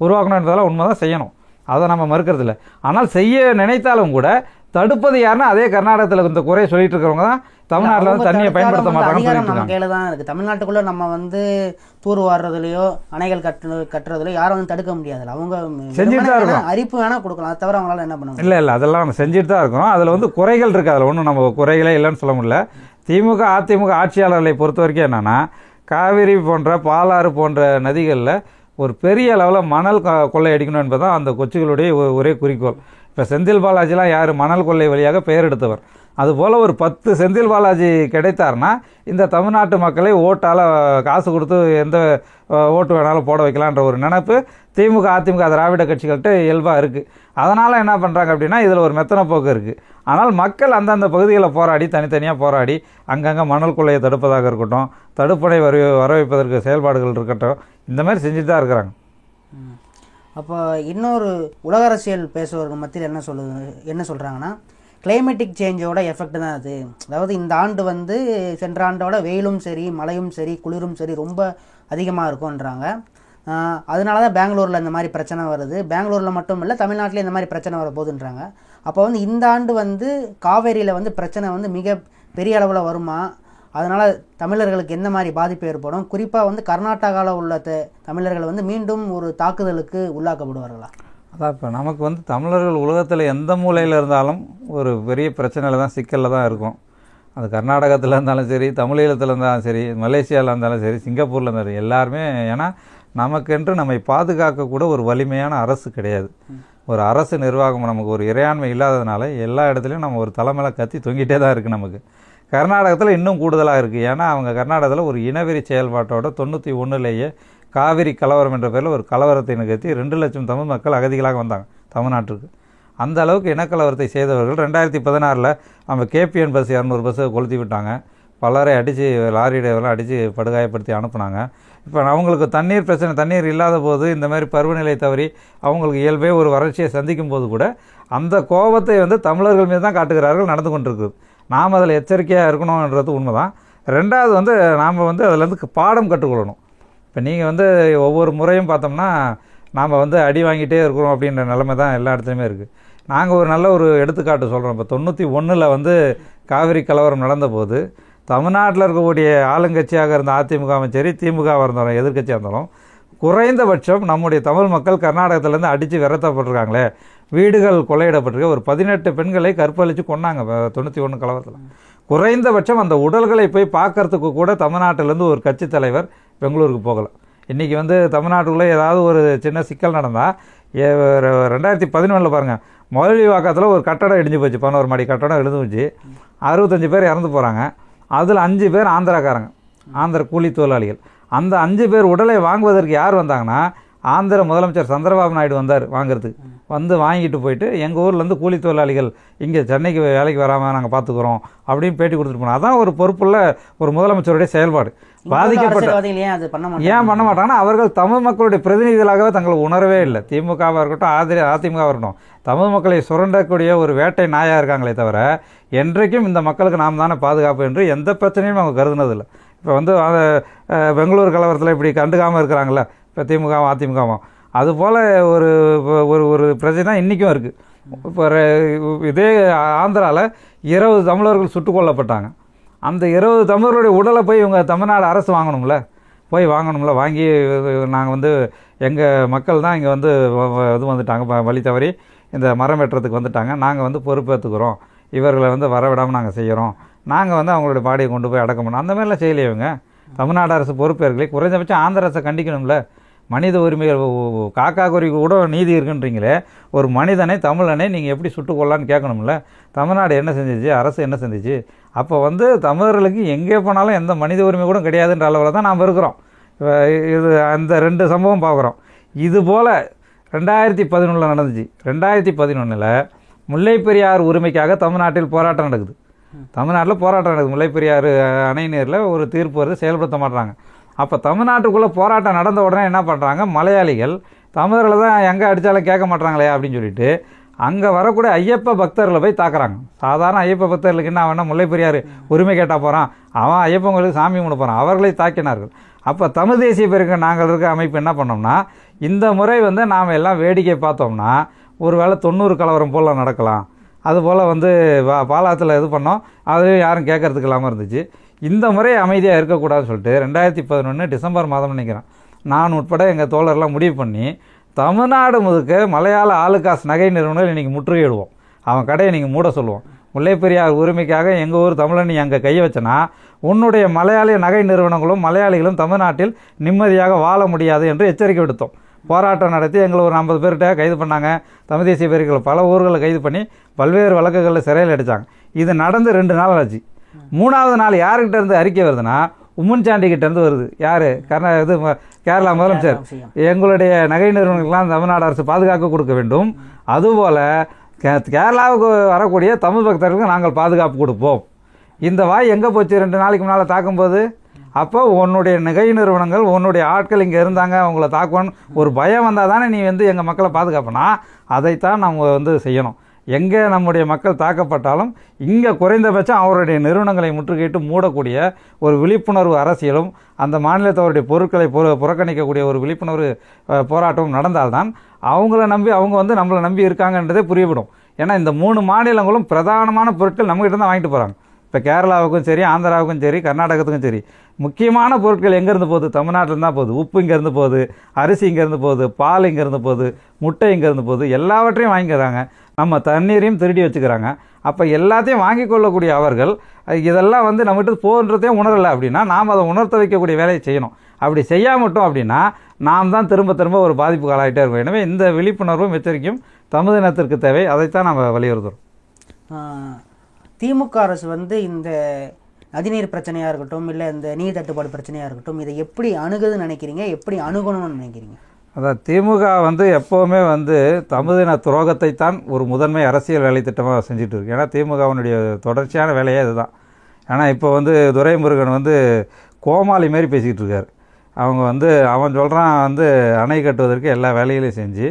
உருவாக்கணுன்றதெல்லாம் உண்மை தான், செய்யணும், அதை நம்ம மறுக்கிறதில்ல. ஆனால் செய்ய நினைத்தாலும் கூட தடுப்பது யாருன்னா அதே கர்நாடகத்தில் இந்த குறையை சொல்லிட்டு இருக்கிறவங்க தான் தமிழ்நாட்டில் வந்து தண்ணியை பயன்படுத்த மாட்டாங்க. நம்ம கையில தான் இருக்குது. தமிழ்நாட்டுக்குள்ள நம்ம தூர் வாடுறதுலையோ அணைகள் கட்டுறதுலையோ யாரும் தடுக்க முடியாது. அவங்க செஞ்சுட்டு தான் இருக்கோம், அறிப்பு வேணா கொடுக்கலாம், அதை தவிர அவங்களால என்ன பண்ணுவாங்க? இல்லை அதெல்லாம் நம்ம செஞ்சுட்டு தான் இருக்கிறோம். அதில் குறைகள் இருக்குது, அதில் ஒன்றும் நம்ம குறைகளே இல்லைன்னு சொல்ல முடியல. திமுக அதிமுக ஆட்சியாளர்களை பொறுத்த வரைக்கும் என்னென்னா, காவிரி போன்ற பாலாறு போன்ற நதிகளில் ஒரு பெரிய அளவில் மணல் கொள்ளை அடிக்கணும் என்பதுதான் அந்த கொச்சிகளுடைய ஒரே குறிக்கோள். இப்போ செந்தில் பாலாஜிலாம் யார்? மணல் கொள்ளை வழியாக பெயர் எடுத்தவர். அதுபோல் ஒரு 10 செந்தில் பாலாஜி கிடைத்தார்னா இந்த தமிழ்நாட்டு மக்களை ஓட்டால் காசு கொடுத்து எந்த ஓட்டு வேணாலும் போட வைக்கலான்ற ஒரு நினைப்பு திமுக அதிமுக திராவிட கட்சிகள்கிட்ட இயல்பாக இருக்குது. அதனால் என்ன பண்ணுறாங்க அப்படின்னா, இதில் ஒரு மெத்தனை போக்கு இருக்குது. ஆனால் மக்கள் அந்தந்த பகுதிகளை போராடி தனித்தனியாக போராடி அங்கங்கே மணல் கொள்ளையை தடுப்பதாக இருக்கட்டும், தடுப்பணை வர வைப்பதற்கு செயல்பாடுகள் இருக்கட்டும், இந்த மாதிரி செஞ்சுட்டு தான் இருக்கிறாங்க. அப்போ இன்னொரு உலக அரசியல் பேசுபவர்கள் மத்தியில் என்ன சொல்கிறாங்கன்னா, கிளைமேட்டிக் சேஞ்சோட எஃபெக்ட் தான் அது. அதாவது இந்த ஆண்டு சென்ற ஆண்டோட வெயிலும் சரி மழையும் சரி குளிரும் சரி ரொம்ப அதிகமாக இருக்கும்ன்றாங்க. அதனால தான் பெங்களூரில் இந்த மாதிரி பிரச்சனை வருது. பெங்களூரில் மட்டும் இல்லை, தமிழ்நாட்டில் இந்த மாதிரி பிரச்சனை வர போகுதுன்றாங்க. அப்போ இந்த ஆண்டு காவேரியில் பிரச்சனை மிக பெரிய அளவில் வருமா? அதனால் தமிழர்களுக்கு எந்த மாதிரி பாதிப்பு ஏற்படும்? குறிப்பாக கர்நாடகாவில் உள்ள தமிழர்கள் மீண்டும் ஒரு தாக்குதலுக்கு உள்ளாக்கப்படுவார்களா? அதான் இப்போ நமக்கு தமிழர்கள் உலகத்தில் எந்த மூலையில் இருந்தாலும் ஒரு பெரிய பிரச்சனையில் தான், சிக்கலில் தான் இருக்கும். அது கர்நாடகத்தில் இருந்தாலும் சரி, தமிழீழத்தில் இருந்தாலும் சரி, மலேசியாவில் இருந்தாலும் சரி, சிங்கப்பூரில் இருந்தாலும் எல்லாருமே. ஏன்னா நமக்கென்று நம்மை பாதுகாக்கக்கூட ஒரு வலிமையான அரசு கிடையாது. ஒரு அரசு நிர்வாகம் நமக்கு ஒரு இறையாண்மை இல்லாததுனால எல்லா இடத்துலையும் நம்ம ஒரு தலைமையில கத்தி தொங்கிட்டே தான் இருக்குது. நமக்கு கர்நாடகத்தில் இன்னும் கூடுதலாக இருக்குது. ஏன்னா அவங்க கர்நாடகத்தில் ஒரு இனவெறி செயல்பாட்டோட 91லேயே காவிரி கலவரம் என்ற பேரில் ஒரு கலவரத்தை நிகழ்த்தி 2 லட்சம் தமிழ் மக்கள் அகதிகளாக வந்தாங்க தமிழ்நாட்டுக்கு. அந்த அளவுக்கு இனக்கலவரத்தை செய்தவர்கள் 2016 நம்ம கேபிஎன் பஸ் 200 பஸ்ஸை கொளுத்தி விட்டாங்க. பலரை அடித்து, லாரி டிரைவரெலாம் அடித்து படுகாயப்படுத்தி அனுப்புனாங்க. இப்போ அவங்களுக்கு தண்ணீர் பிரச்சனை, தண்ணீர் இல்லாத போது இந்த மாதிரி பருவநிலை தவறி அவங்களுக்கு இயல்பே ஒரு வறட்சியை சந்திக்கும் போது கூட அந்த கோபத்தை தமிழர்கள் மீது தான் காட்டுகிறார்கள், நடந்து கொண்டிருக்குது. நாம் அதில் எச்சரிக்கையாக இருக்கணுன்றது உண்மை தான். ரெண்டாவது நாம் அதிலேருந்து பாடம் கற்றுக்கொள்ளணும். இப்போ நீங்கள் ஒவ்வொரு முறையும் பார்த்தோம்னா நாம் அடி வாங்கிட்டே இருக்கிறோம் அப்படின்ற நிலைமை தான் எல்லா இடத்துலையுமே இருக்குது. நாங்கள் ஒரு நல்ல ஒரு எடுத்துக்காட்டு சொல்கிறோம். இப்போ 91 காவிரி கலவரம் நடந்தபோது தமிழ்நாட்டில் இருக்கக்கூடிய ஆளுங்கட்சியாக இருந்த அதிமுகவும் சரி, திமுகவாக இருந்தாலும் எதிர்கட்சியாக இருந்தாலும் குறைந்தபட்சம் நம்முடைய தமிழ் மக்கள் கர்நாடகத்திலேருந்து அடித்து விரட்டப்பட்டிருக்காங்களே, வீடுகள் கொள்ளையிடப்பட்டிருக்க, ஒரு 18 பெண்களை கற்பழித்து கொண்டாங்க 91 கலவரத்தில். குறைந்தபட்சம் அந்த உடல்களை போய் பார்க்கறதுக்கு கூட தமிழ்நாட்டிலேருந்து ஒரு கட்சி தலைவர் பெங்களூருக்கு போகலை. இன்றைக்கி தமிழ்நாட்டுக்குள்ளே ஏதாவது ஒரு சின்ன சிக்கல் நடந்தால் 2011 பாருங்கள், முதலிவாக்கத்தில் ஒரு கட்டடம் இடிஞ்சு போச்சு, 11 மாடி கட்டடம் இடிஞ்சு போச்சு, 65 பேர் இறந்து போகிறாங்க. அதில் 5 பேர் ஆந்திராக்காரங்க, ஆந்திர கூலி தொழிலாளிகள். அந்த 5 பேர் உடலை வாங்குவதற்கு யார் வந்தாங்கன்னா ஆந்திர முதலமைச்சர் சந்திரபாபு நாயுடு வந்தார் வாங்குறதுக்கு. வந்து வாங்கிட்டு போயிட்டு எங்கள் ஊர்லேருந்து கூலி தொழிலாளிகள் இங்கே சென்னைக்கு வேலைக்கு வராமல் நாங்கள் பார்த்துக்குறோம் அப்படின்னு பேட்டி கொடுத்துட்டு போனோம். அதான் ஒரு பொறுப்புள்ள ஒரு முதலமைச்சருடைய செயல்பாடு. பாதிக்கப்பட்ட ஏன் பண்ண மாட்டாங்கன்னா அவர்கள் தமிழ் மக்களுடைய பிரதிநிதிகளாகவே தங்களை உணரவே இல்லை. திமுகவாக இருக்கட்டும் அதிமுகவாக இருக்கட்டும், தமிழ் மக்களை சுரண்டக்கூடிய ஒரு வேட்டை நாயாக இருக்காங்களே தவிர என்றைக்கும் இந்த மக்களுக்கு நாம் தானே பாதுகாப்பு என்று எந்த பிரச்சனையும் அவங்க கருதுனதில்லை. இப்போ வந்து பெங்களூர் கலவரத்தில் இப்படி கண்டுக்காமல் இருக்கிறாங்களே இப்போ திமுகவும் அதிமுகவும், அதுபோல் ஒரு ஒரு ஒரு பிரச்சனை தான் இன்றைக்கும் இருக்குது. இப்போ இதே ஆந்திராவில் 20 தமிழர்கள் சுட்டுக் கொல்லப்பட்டாங்க. அந்த 20 தமிழர்களுடைய உடலை போய் இவங்க தமிழ்நாடு அரசு வாங்கணும்ல, வாங்கி நாங்கள் வந்து எங்கள் மக்கள் தான் இங்கே வந்து இது வந்துட்டாங்க, வழி தவறி இந்த மரம் வெட்டுறதுக்கு வந்துட்டாங்க, நாங்கள் வந்து பொறுப்பேற்றுக்கிறோம், இவர்களை வந்து வரவிடாமல் நாங்கள் செய்கிறோம், நாங்கள் வந்து அவங்களுடைய பாடியை கொண்டு போய் அடக்க பண்ணோம். அந்த மாதிரிலாம் செய்யலையே இவங்க. தமிழ்நாடு அரசு பொறுப்பேற்கலை. குறைஞ்சபட்சம் ஆந்திர அரசை கண்டிக்கணும்ல. மனித உரிமைகள் காக்கா குருவிக்கு கூட நீதி இருக்குன்றீங்களே, ஒரு மனிதனை தமிழனை நீங்கள் எப்படி சுட்டுக்கொள்ளலான்னு கேட்கணும்ல. தமிழ்நாடு என்ன செஞ்சிச்சு, அரசு என்ன செஞ்சிச்சு? அப்போ வந்து தமிழர்களுக்கு எங்கே போனாலும் எந்த மனித உரிமை கூட கிடையாதுன்ற அளவில் தான் நாம் இருக்கிறோம். இது அந்த 2 சம்பவம் பார்க்குறோம். இதுபோல் 2011 நடந்துச்சு. 2011 முல்லைப்பெரியார் உரிமைக்காக தமிழ்நாட்டில் போராட்டம் நடக்குது. முல்லைப்பெரியார் அணை நீரில் ஒரு தீர்ப்பு வருது, செயல்படுத்த மாட்டாங்க. அப்போ தமிழ்நாட்டுக்குள்ளே போராட்டம் நடந்த உடனே என்ன பண்ணுறாங்க, மலையாளிகள் தமிழர்களை தான் எங்கே அடித்தாலும் கேட்க மாட்டாங்களே அப்படின்னு சொல்லிட்டு அங்கே வரக்கூடிய ஐயப்ப பக்தர்களை போய் தாக்குறாங்க. சாதாரண ஐயப்ப பக்தர்களுக்கு என்ன அவனா முல்லைப்பெரியார் உரிமை கேட்டால் போகிறான், அவன் ஐயப்பங்களுக்கு சாமி கும்பிட போகிறான், அவர்களை தாக்கினார்கள். அப்போ தமிழ் தேசிய பெருக்க நாங்கள் இருக்க அமைப்பு என்ன பண்ணோம்னா, இந்த முறை வந்து நாம் எல்லாம் வேடிக்கை பார்த்தோம்னா ஒரு வேளை 90 கலவரம் போல் நடக்கலாம், அதுபோல் வந்து பாலாத்தில் இது பண்ணோம், அதுவும் யாரும் கேட்கறதுக்கு இல்லாமல் இருந்துச்சு. இந்த முறை அமைதியாக இருக்கக்கூடாதுன்னு சொல்லிட்டு 2011 டிசம்பர் மாதம் நினைக்கிறேன், நான் உட்பட எங்கள் தோழர்லாம் முடிவு பண்ணி தமிழ்நாடு முழுக்க மலையாள ஆளுக்காசு நகை நிறுவனங்கள் இன்றைக்கி முற்றுகையிடுவோம், அவன் கடையை நீங்கள் மூட சொல்லுவோம். முல்லைப்பெரியார் உரிமைக்காக எங்கள் ஊர் தமிழன் நீ அங்கே கையை வச்சனா உன்னுடைய மலையாளி நகை நிறுவனங்களும் மலையாளிகளும் தமிழ்நாட்டில் நிம்மதியாக வாழ முடியாது என்று எச்சரிக்கை விடுத்தோம். போராட்டம் நடத்தி எங்களை ஒரு 50 பேர்கிட்ட கைது பண்ணாங்க. தமிழ் தேசிய பேர்களை பல ஊர்களில் கைது பண்ணி பல்வேறு வழக்குகளில் சிறையில் அடித்தாங்க. இது நடந்து 2 நாள் ஆச்சு. 3வது நாள் யாருக்கிட்ட இருந்து அறிக்கை வருதுன்னா உம்மன் சாண்டிகிட்ட இருந்து வருது. யார்? கேரளா முதலமைச்சர், எங்களுடைய நகை நிறுவனங்கள்லாம் தமிழ்நாடு அரசு பாதுகாக்க கொடுக்க வேண்டும், அதுபோல் கேரளாவுக்கு வரக்கூடிய தமிழ் பக்தர்களுக்கு நாங்கள் பாதுகாப்பு கொடுப்போம். இந்த வாய் எங்கே போச்சு 2 நாளைக்கு முன்னால் தாக்கும்போது? அப்போ உன்னுடைய நகை நிறுவனங்கள் உன்னுடைய ஆட்கள் இங்கே இருந்தாங்க, அவங்கள தாக்குவோன்னு ஒரு பயம் வந்தால் தானே நீ வந்து எங்கள் மக்களை பாதுகாப்புனா அதைத்தான் நம்ம வந்து செய்யணும். எங்கே நம்முடைய மக்கள் தாக்கப்பட்டாலும் இங்கே குறைந்தபட்சம் அவருடைய நிறுவனங்களை முற்றுகையிட்டு மூடக்கூடிய ஒரு விழிப்புணர்வு அரசியலும் அந்த மாநிலத்தவருடைய பொருட்களை புறக்கணிக்கக்கூடிய ஒரு விழிப்புணர்வு போராட்டமும் நடந்தால்தான் அவங்கள நம்பி அவங்க வந்து நம்மளை நம்பி இருக்காங்கன்றதே புரியப்படும். ஏன்னா இந்த 3 மாநிலங்களும் பிரதானமான பொருட்கள் நம்மகிட்ட தான் வாங்கிட்டு போகிறாங்க. இப்போ கேரளாவுக்கும் சரி, ஆந்திராவுக்கும் சரி, கர்நாடகத்துக்கும் சரி, முக்கியமான பொருட்கள் எங்கேருந்து போகுது? தமிழ்நாட்டில் தான் போகுது. உப்பு இங்கேருந்து போகுது, அரிசி இங்கேருந்து போகுது, பால் இங்கேருந்து போகுது, முட்டை இங்கேருந்து போகுது, எல்லாவற்றையும் வாங்கிக்கிறாங்க. நம்ம தண்ணீரையும் திருடி வச்சுக்கிறாங்க. அப்போ எல்லாத்தையும் வாங்கி கொள்ளக்கூடிய அவர்கள் இதெல்லாம் வந்து நம்மகிட்ட போன்றதையும் உணரலை அப்படின்னா நாம் அதை உணர்த்த வைக்கக்கூடிய வேலையை செய்யணும். அப்படி செய்யாமட்டோம் அப்படின்னா நாம் தான் திரும்ப திரும்ப ஒரு பாதிப்பு ஆளாகிட்டே இருக்கும். எனவே இந்த விழிப்புணர்வும் எச்சரிக்கையும் தமிழ் இனத்திற்கு தேவை. அதைத்தான் நம்ம வலியுறுத்துகிறோம். திமுக அரசு வந்து இந்த நதிநீர் பிரச்சனையாக இருக்கட்டும், இல்லை இந்த நீர் தட்டுப்பாடு பிரச்சனையாக இருக்கட்டும், இதை எப்படி அணுகுதுன்னு நினைக்கிறீங்க, எப்படி அணுகணும்னு நினைக்கிறீங்க? அதான் திமுக வந்து எப்போவுமே வந்து தமிழின துரோகத்தை தான் ஒரு முதன்மை அரசியல் வேலை திட்டமாக செஞ்சுட்டு இருக்கு. ஏன்னா திமுகவினுடைய தொடர்ச்சியான வேலையே இதுதான். ஏன்னா இப்போ வந்து துரைமுருகன் வந்து கோமாளி மாரி பேசிக்கிட்டு இருக்கார். அவங்க வந்து அவன் சொல்கிறான் வந்து அணை கட்டுவதற்கு எல்லா வேலைகளையும் செஞ்சு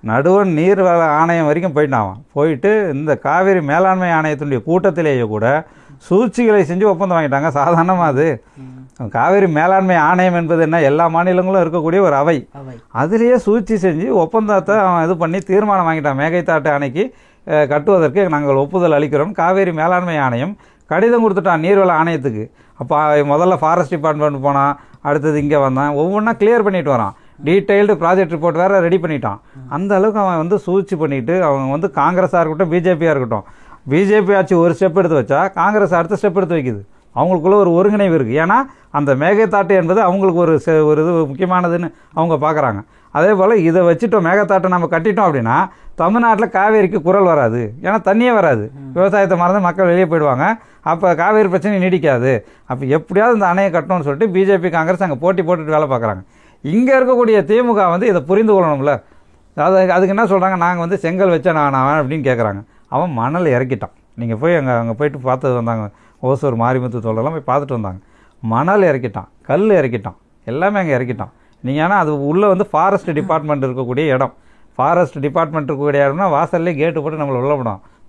நடுவன் நீர் ஆணையம் வரைக்கும் போயிட்டான். போயிட்டு இந்த காவிரி மேலாண்மை ஆணையத்தினுடைய கூட்டத்திலேயே கூட சூழ்ச்சிகளை செஞ்சு ஒப்பந்தம் வாங்கிட்டாங்க. சாதாரணமாக அது காவிரி மேலாண்மை ஆணையம் என்பது என்ன, எல்லா மாநிலங்களும் இருக்கக்கூடிய ஒரு அவை, அதிலேயே சூழ்ச்சி செஞ்சு ஒப்பந்தத்தை அவன் இது பண்ணி தீர்மானம் வாங்கிட்டான். மேகைத்தாட்டு அணைக்கு கட்டுவதற்கு நாங்கள் ஒப்புதல் அளிக்கிறோம். காவிரி மேலாண்மை ஆணையம் கடிதம் கொடுத்துட்டான் நீர்வள ஆணையத்துக்கு. அப்போ முதல்ல ஃபாரஸ்ட் டிபார்ட்மெண்ட் போனான், அடுத்தது இங்கே வந்தான், ஒவ்வொன்றா கிளியர் பண்ணிட்டு வரான். டீட்டெயில்டு ப்ராஜெக்ட் ரிப்போர்ட் வேறு ரெடி பண்ணிட்டான். அந்த அளவுக்கு அவன் வந்து சூழ்ச்சி பண்ணிவிட்டு அவங்க வந்து காங்கிரஸாக இருக்கட்டும், பிஜேபியாக இருக்கட்டும், பிஜேபி ஆட்சி ஒரு ஸ்டெப் எடுத்து வச்சா காங்கிரஸ் அடுத்த ஸ்டெப் எடுத்து வைக்குது. அவங்களுக்குள்ள ஒரு ஒருங்கிணைவு இருக்குது. ஏன்னா அந்த மேகத்தாட்டு என்பது அவங்களுக்கு ஒரு இது முக்கியமானதுன்னு அவங்க பார்க்குறாங்க. அதே போல் இதை வச்சுட்டோம், மேகத்தாட்டை நம்ம கட்டிட்டோம் அப்படின்னா தமிழ்நாட்டில் காவேரிக்கு குரல் வராது. ஏன்னா தண்ணியே வராது, விவசாயத்தை மறந்து மக்கள் வெளியே போயிடுவாங்க. அப்போ காவேரி பிரச்சனை நீடிக்காது. அப்போ எப்படியாவது இந்த அணையை கட்டணும்னு சொல்லிட்டு பிஜேபி காங்கிரஸ் அங்கே போட்டி போட்டுட்டு வேலை பார்க்குறாங்க. இங்கே இருக்கக்கூடிய திமுக வந்து இதை புரிந்து கொள்ளணும்ல. அதுக்கு என்ன சொல்கிறாங்க, நாங்கள் வந்து செங்கல் வச்சா நான் அப்படின்னு கேட்குறாங்க. அவன் மணல் இறக்கிட்டான். நீங்கள் போய் அங்கே போயிட்டு பார்த்து வந்தாங்க, ஓசூர் மாரிமுத்து தோழெல்லாம் போய் பார்த்துட்டு வந்தாங்க. மணல் இறக்கிட்டான், கல் இறக்கிட்டான், எல்லாமே அங்கே இறக்கிட்டான். நீங்கள் ஆனால் அது உள்ளே வந்து ஃபாரஸ்ட் டிபார்ட்மெண்ட் இருக்கக்கூடிய இடம். ஃபாரஸ்ட் டிபார்ட்மெண்ட் இருக்கக்கூடிய இடம்னா வாசல்லே கேட்டு போட்டு நம்மளை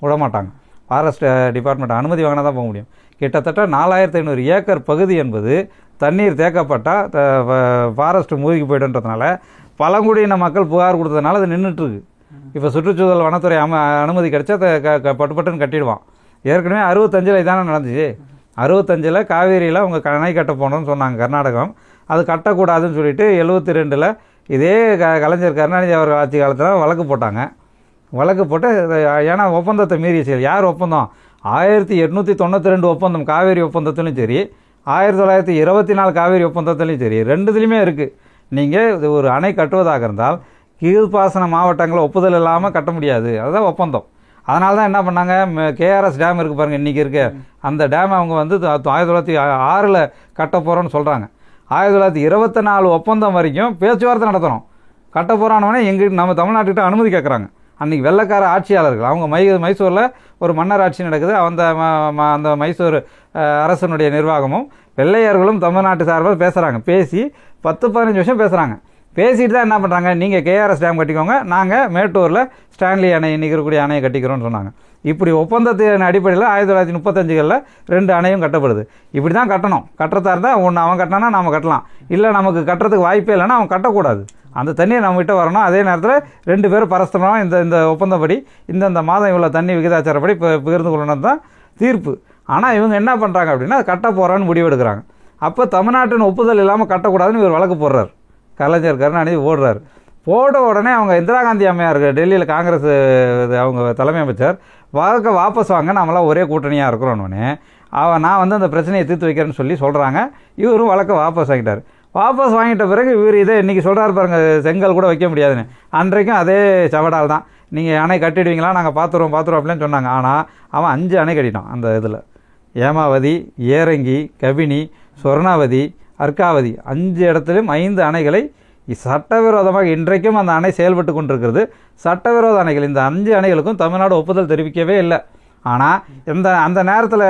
விட மாட்டாங்க. ஃபாரஸ்ட் டிபார்ட்மெண்ட் அனுமதி வாங்கினா தான் போக முடியும். கிட்டத்தட்ட 4500 ஏக்கர் பகுதி என்பது தண்ணீர் தேக்கப்பட்டால் ஃபாரஸ்ட் மூழ்கி போய்டுன்றதுனால பழங்குடியின மக்கள் புகார் கொடுத்ததுனால அது நின்றுட்டுருக்கு. இப்போ சுற்றுச்சூழல் வனத்துறை அனுமதி கிடைச்சா பட்டுன்னு கட்டிடுவான். ஏற்கனவே 65 இதானே நடந்துச்சு. 65 காவேரியில் அவங்க அணை கட்ட போனோம்னு சொன்னாங்க கர்நாடகம். அது கட்டக்கூடாதுன்னு சொல்லிட்டு 72 இதே கலைஞர் கருணாநிதி அவர்கள் ஆட்சி காலத்தில் வழக்கு போட்டாங்க. வழக்கு போட்டு ஏன்னா ஒப்பந்தத்தை மீறிய செயல். யார் ஒப்பந்தம்? 1892 ஒப்பந்தம் காவேரி ஒப்பந்தத்துலையும் சரி, 1924 காவேரி ஒப்பந்தத்துலையும் சரி, ரெண்டுத்துலேயுமே இருக்குது. நீங்கள் ஒரு அணை கட்டுவதாக இருந்தால் கீழ்ப்பாசன மாவட்டங்களை ஒப்புதல் இல்லாமல் கட்ட முடியாது. அதுதான் ஒப்பந்தம். அதனால தான் என்ன பண்ணாங்க, கேஆர்எஸ் டேம் இருக்குது பாருங்கள், இன்றைக்கி இருக்க அந்த டேம் அவங்க வந்து 1906 கட்ட போகிறோன்னு சொல்கிறாங்க. 1924 ஒப்பந்தம் வரைக்கும் பேச்சுவார்த்தை நடத்தணும். கட்ட போகிறானோடனே நம்ம தமிழ்நாட்டுக்கிட்ட அனுமதி கேட்குறாங்க. அன்றைக்கி வெள்ளைக்கார ஆட்சியாளர்கள் அவங்க மைசூரில் ஒரு மன்னர் ஆட்சி நடக்குது. அந்த மைசூர் அரசனுடைய நிர்வாகமும் வெள்ளையர்களும் தமிழ்நாட்டு சார்பாக பேசுகிறாங்க. பேசி 10-15 வருஷம் பேசுகிறாங்க. பேசிட்டு தான் என்ன பண்ணுறாங்க, நீங்கள் கேஆர்எஸ் டேம் கட்டிக்கோங்க, நாங்கள் மேட்டூரில் ஸ்டான்லி அணை இன்றைக்கி இருக்கக்கூடிய அணையை கட்டிக்கிறோன்னு சொன்னாங்க. இப்படி ஒப்பந்தத்தின் அடிப்படையில் 1935 2 அணையும் கட்டப்படுது. இப்படி தான் கட்டணும். கட்டுறதா இருந்தால் ஒன்று அவன் கட்டினானா நாம் கட்டலாம், இல்லை நமக்கு கட்டுறதுக்கு வாய்ப்பே இல்லைன்னா அவன் கட்டக்கூடாது. அந்த தண்ணியை நம்மகிட்ட வரணும். அதே நேரத்தில் 2 பேரும் பரஸ்பரமாக இந்த ஒப்பந்தப்படி இந்த மாதம் இவ்வளோ தண்ணி விகிதாச்சாரப்படி பகிர்ந்து கொள்ளணும் தான் தீர்ப்பு. ஆனால் இவங்க என்ன பண்ணுறாங்க அப்படின்னா கட்ட போகிறான்னு முடிவெடுக்கிறாங்க. அப்போ தமிழ்நாட்டின் ஒப்புதல் இல்லாமல் கட்டக்கூடாதுன்னு இவர் வழக்கு போடுறார். கலைஞர் கருணாநிதி ஓடுறாரு. போட உடனே அவங்க இந்திரா காந்தி அம்மையார் டெல்லியில் காங்கிரஸ் அவங்க தலைமை அமைச்சர் வழக்கை வாபஸ் வாங்க, நம்மளாம் ஒரே கூட்டணியாக இருக்கிறோன்னே நான் வந்து அந்த பிரச்சனையை தீர்த்து வைக்கிறேன்னு சொல்கிறாங்க. இவரும் வழக்கை வாபஸ் வாங்கிட்டார். வாபஸ் வாங்கிட்ட பிறகு இவர் இதை இன்றைக்கி சொல்கிறாரு பாருங்கள், செங்கல் கூட வைக்க முடியாதுன்னு. அன்றைக்கும் அதே சவடால் தான், நீங்கள் அணை கட்டிடுவீங்களா, நாங்கள் பார்த்துருவோம் அப்படின்னு சொன்னாங்க. ஆனால் அவன் 5 அணை கட்டிட்டான். அந்த இதில் ஏமாவதி, ஏரங்கி, கபினி, சொர்ணாவதி, அர்க்காவதி 5 இடத்துலையும் 5 அணைகளை சட்டவிரோதமாக இன்றைக்கும் அந்த அணை செயல்பட்டு கொண்டிருக்கிறது. சட்டவிரோத அணைகள். இந்த 5 அணைகளுக்கும் தமிழ்நாடு ஒப்புதல் தெரிவிக்கவே இல்லை. ஆனால் அந்த நேரத்தில்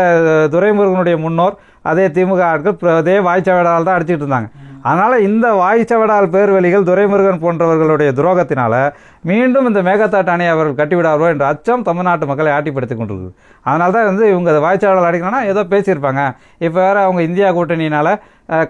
துரைமுருகனுடைய முன்னோர் அதே திமுக ஆட்கள் அதே வாய்ச்சவடால் தான் அடிச்சுட்டு இருந்தாங்க. அதனால் இந்த வாய்ச்சவடால் பேர்வெளிகள் துரைமுருகன் போன்றவர்களுடைய துரோகத்தினால மீண்டும் இந்த மேகதாட்டு அணை அவர்கள் கட்டிவிடாரோ என்ற அச்சம் தமிழ்நாட்டு மக்களை ஆட்டிப்படுத்தி கொண்டிருக்குது. அதனால தான் வந்து இவங்க வாய்ச்சவடால் அடிக்கணும்னா ஏதோ பேசியிருப்பாங்க. இப்போ வேறு அவங்க இந்தியா கூட்டணியினால்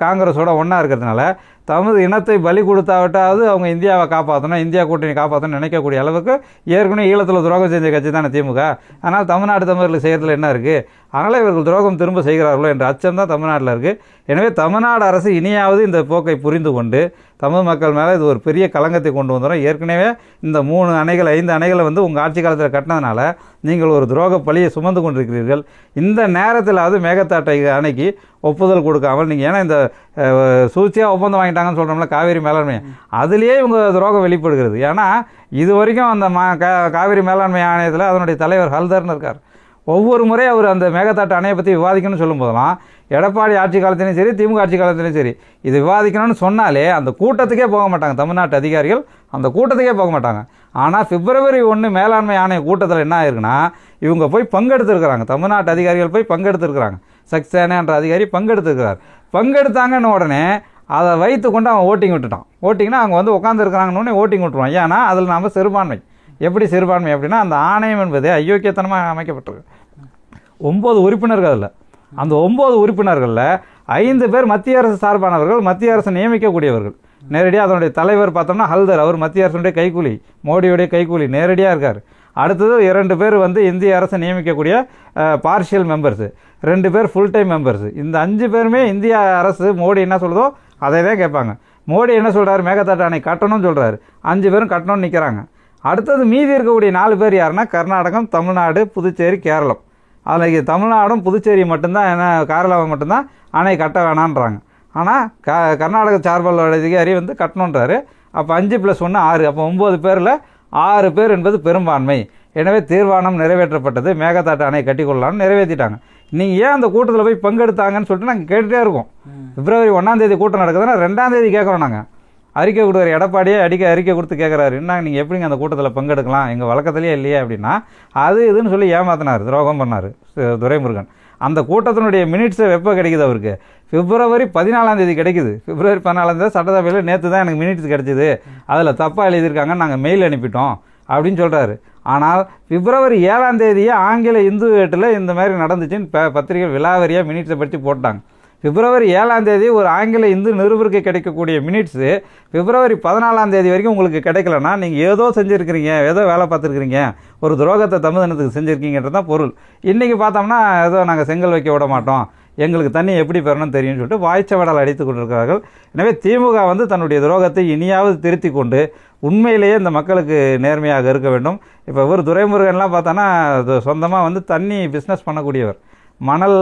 காங்கிரஸோட ஒன்றா இருக்கிறதுனால தமிழ் இனத்தை பலி கொடுத்தாவிட்டாவது அவங்க இந்தியாவை காப்பாற்றணும், இந்தியா கூட்டணி காப்பாற்றணும்னு நினைக்கக்கூடிய அளவுக்கு ஏற்கனவே ஈழத்தில் துரோகம் செஞ்ச கட்சி தானே திமுக. அதனால் தமிழ்நாடு தமிழர்கள் செய்கிறதுல என்ன இருக்குது? அதனால் இவர்கள் துரோகம் திரும்ப செய்கிறார்களோ என்ற அச்சம் தான் தமிழ்நாட்டில் இருக்குது. எனவே தமிழ்நாடு அரசு இனியாவது இந்த போக்கை புரிந்து கொண்டு தமிழ் மக்கள் மேலே இது ஒரு பெரிய களங்கத்தை கொண்டு வந்துடும். ஏற்கனவே இந்த 3 அணைகள் 5 அணைகளை வந்து உங்கள் ஆட்சி காலத்தில் கட்டினதுனால நீங்கள் ஒரு துரோக பழியை சுமந்து கொண்டிருக்கிறீர்கள். இந்த நேரத்திலாவது மேகதாட்டு அணைக்கு ஒப்புதல் கொடுக்காமல் நீங்கள் ஏன்னா இந்த சூழ்ச்சியாக ஒப்பந்தம் வாங்கிட்டாங்கன்னு சொல்கிறோம்ல காவேரி மேலாண்மை, அதுலேயே இவங்க துரோகம் வெளிப்படுகிறது. ஏன்னா இது வரைக்கும் அந்த காவேரி மேலாண்மை ஆணையத்தில் அதனுடைய தலைவர் ஹல்தர்னு இருக்கார். ஒவ்வொரு முறை அவர் அந்த மேகதாட்டு அணையை பற்றி விவாதிக்கணும்னு சொல்லும் போதெல்லாம் எடப்பாடி ஆட்சி காலத்திலையும் சரி திமுக ஆட்சி காலத்திலையும் சரி இது விவாதிக்கணும்னு சொன்னாலே அந்த கூட்டத்துக்கே போக மாட்டாங்க. தமிழ்நாட்டு அதிகாரிகள் அந்த கூட்டத்துக்கே போக மாட்டாங்க. ஆனால் February 1 மேலாண்மை ஆணைய கூட்டத்தில் என்ன ஆயிருக்குன்னா இவங்க போய் பங்கெடுத்துருக்கிறாங்க. தமிழ்நாட்டு அதிகாரிகள் போய் பங்கெடுத்துருக்கிறாங்க. சக்சேனா என்ற அதிகாரி பங்கெடுத்துருக்கிறார். பங்கெடுத்தாங்கன்னு உடனே அதை வைத்து கொண்டு அவன் ஓட்டிங் விட்டுட்டான். ஓட்டிங்னா அவங்க வந்து உட்காந்துருக்கிறாங்கன்னு ஓட்டிங் விட்டுருவான். ஏன்னா அதில் நாம் சிறுபான்மை. எப்படி சிறுபான்மை அப்படின்னா அந்த ஆணையம் என்பது அயோக்கியத்தனமாக அமைக்கப்பட்டிருக்கு. 9 உறுப்பினர்கள். அதில் அந்த 9 உறுப்பினர்களில் 5 பேர் மத்திய அரசு சார்பானவர்கள், மத்திய அரசு நியமிக்கக்கூடியவர்கள். நேரடியாக அதனுடைய தலைவர் பார்த்தோம்னா ஹல்தர், அவர் மத்திய அரசுடைய கைக்கூலி, மோடியுடைய கைக்கூலி நேரடியாக இருக்கார். அடுத்தது 2 பேர் வந்து இந்திய அரசு நியமிக்கக்கூடிய பார்ஷியல் மெம்பர்ஸு, 2 பேர் ஃபுல் டைம் மெம்பர்ஸு. இந்த 5 பேருமே இந்திய அரசு மோடி என்ன சொல்லுதோ அதை தான் கேட்பாங்க. மோடி என்ன சொல்கிறாரு, மேகதாட்டு அணை கட்டணும்னு சொல்கிறாரு. 5 பேரும் கட்டணும்னு நிற்கிறாங்க. அடுத்தது மீதி இருக்கக்கூடிய 4 பேர் யாருன்னா கர்நாடகம், தமிழ்நாடு, புதுச்சேரி, கேரளம். அதில் தமிழ்நாடும் புதுச்சேரி மட்டும்தான் என்ன கேரளாவை மட்டும்தான் அணை கட்ட வேணான்றாங்க. ஆனால் கர்நாடக சார்பல் அதிகாரி வந்து கட்டணுன்றாரு. அப்போ 5 + 1 6, அப்போ 9 பேரில் 6 பேர் என்பது பெரும்பான்மை. எனவே தீர்மானம் நிறைவேற்றப்பட்டது. மேகதாட்டு அணை கட்டிக்கொள்ளலாம்னு நிறைவேற்றிட்டாங்க. நீங்கள் ஏன் அந்த கூட்டத்தில் போய் பங்கெடுத்தாங்கன்னு சொல்லிட்டு நாங்கள் கேட்டுகிட்டே இருக்கோம். February 1 கூட்டம் நடக்குதுன்னா 2 கேட்குறோம் நாங்கள். அறிக்கை கொடுக்குற எடப்பாடியே அறிக்கை கொடுத்து கேட்குறாரு, என்ன நீங்கள் எப்படிங்க அந்த கூட்டத்தில் பங்கெடுக்கலாம், எங்கள் வழக்கத்திலேயே இல்லையே அப்படின்னா அது இதுன்னு சொல்லி ஏமாத்தினார், துரோகம் பண்ணார் துரைமுருகன். அந்த கூட்டத்தினுடைய மினிட்ஸை எப்போ கிடைக்குது அவருக்கு? பிப்ரவரி 14 கிடைக்குது. பிப்ரவரி 14 சட்டசபையில் நேற்று தான் எனக்கு மினிட்ஸ் கிடைச்சிது, அதில் தப்பாக எழுதியிருக்காங்க, நாங்கள் மெயில் அனுப்பிட்டோம் அப்படின்னு சொல்கிறாரு. ஆனால் பிப்ரவரி 7 ஆங்கில இந்து ஏட்டில் இந்த மாதிரி நடந்துச்சுன்னு பத்திரிகை விலாவரியாக மினிட்ஸை பற்றி போட்டாங்க. பிப்ரவரி 7 ஒரு ஆங்கில இந்து நிருபருக்கு கிடைக்கக்கூடிய மினிட்ஸு பிப்ரவரி 14 வரைக்கும் உங்களுக்கு கிடைக்கலன்னா நீங்கள் ஏதோ செஞ்சுருக்கிறீங்க, ஏதோ வேலை பார்த்துருக்கிறீங்க, ஒரு துரோகத்தை தமிழ்நாட்டுக்கு செஞ்சுருக்கீங்கன்றது தான் பொருள். இன்றைக்கி பார்த்தோம்னா ஏதோ நாங்கள் செங்கல் வைக்க விட மாட்டோம், எங்களுக்கு தண்ணி எப்படி பெறணும்னு தெரியும்னு சொல்லிட்டு வாய்ச்சவடால் அடித்து கொண்டிருக்கிறார்கள். எனவே திமுக தன்னுடைய துரோகத்தை இனியாவது திருத்தி கொண்டு உண்மையிலேயே இந்த மக்களுக்கு நேர்மையாக இருக்க வேண்டும். இப்போ இவர் துரைமுருகன்லாம் பார்த்தோன்னா சொந்தமாக தண்ணி பிஸ்னஸ் பண்ணக்கூடியவர், மணல்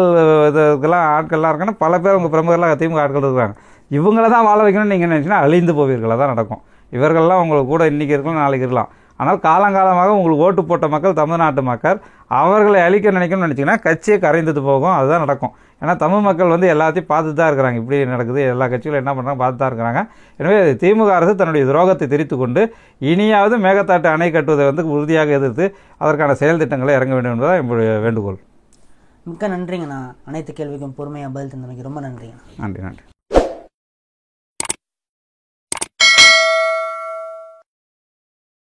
இதுக்கெல்லாம் ஆட்கள்லாம் இருக்காங்கன்னா பல பேர் உங்கள் பிரமுகர்லாம் திமுக ஆட்கள் இருக்கிறாங்க. இவங்கள தான் வாழ வைக்கணும்னு நீங்கள் நினச்சிங்கன்னா அழிந்து போவீர்களாக தான் நடக்கும். இவர்கள்லாம் உங்களுக்கு கூட இன்றைக்கி இருக்கலாம், நாளைக்கு இருக்கலாம். ஆனால் காலங்காலமாக உங்களுக்கு ஓட்டு போட்ட மக்கள், தமிழ்நாட்டு மக்கள், அவர்களை அழிக்க நினைக்கணும்னு நினச்சிங்கன்னா கட்சியை கரைந்தது போகும். அதுதான் நடக்கும். ஏன்னா தமிழ் மக்கள் எல்லாத்தையும் பார்த்து தான் இருக்கிறாங்க, இப்படி நடக்குது, எல்லா கட்சிகளும் என்ன பண்ணுறாங்க பார்த்து தான் இருக்கிறாங்க. எனவே திமுக அரசு தன்னுடைய துரோகத்தை திரித்து கொண்டு இனியாவது மேகதாட்டு அணை கட்டுவதை உறுதியாக எதிர்த்து அதற்கான செயல் திட்டங்களை இறங்க வேண்டும் என்பதுதான் என்னுடைய வேண்டுகோள். மிக்க நன்றிங்கண்ணா. அனைத்து கேள்விக்கும் பொறுமையாக பதில் தந்தமைக்கு ரொம்ப நன்றிங்கண்ணா. நன்றி.